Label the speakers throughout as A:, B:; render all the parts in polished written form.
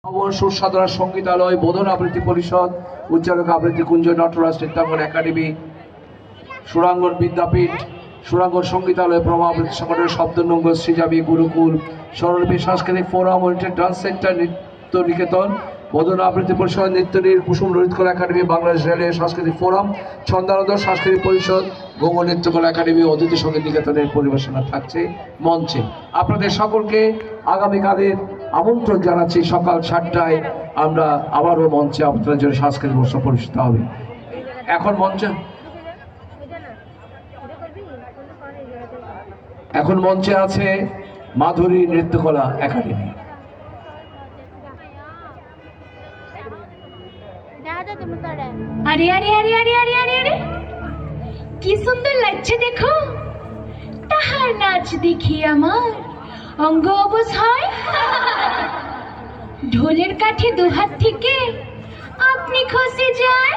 A: ভবন, সুরসাধনা সঙ্গীতালয়, বোধন আবৃত্তি পরিষদ, উচ্চারক আবৃত্তি কুঞ্জ, নটরাজ নৃত্যাঙ্গন একাডেমি, সুরাঙ্গন বিদ্যাপীঠ, সুরাঙ্গন সঙ্গীতালয়, প্রভা আবৃত্তি সংগঠন, শব্দনঙ্গ, শ্রীজাবি, গুরুকুল, স্বরলিপি সাংস্কৃতিক ফোরাম, ওরিয়েন্টেড ডান্স সেন্টার, নৃত্য নিকেতন, বোধন আবৃত্তি পরিষদ, নৃত্যনীর, কুসুম ললিতকলা একাডেমি, বাংলাদেশ রেলওয়ে সাংস্কৃতিক ফোরাম, ছন্দানন্দ সাংস্কৃতিক পরিষদ, গঙ্গ নৃত্যকলা একাডেমি, অতিথি সঙ্গীত নিকেতনের পরিবেশনা থাকছে মঞ্চে। আপনাদের সকলকে আগামীকালের আমন্ত্রণ জানাচ্ছি। সকাল 7টায় আমরা আবারও মঞ্চে আপনাদের জন্য সাংস্কৃতিক অনুষ্ঠান পরিবেশিত হবে। এখন মঞ্চে আছে মাধুরী নৃত্যকলা একাডেমি।
B: আরে আরে আরে আরে আরে আরে আরে কি সুন্দর লাগছে দেখো, তাহার নাচ দেখি আমার অঙ্গ অবশ হয়। ঢোলের কাঠে দুহাত থেকে আপনি খসে যায়।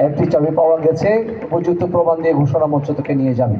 A: একটি চাবি পাওয়া গেছে, উপযুক্ত প্রমাণ দিয়ে ঘোষণা মঞ্চ থেকে নিয়ে যাবে।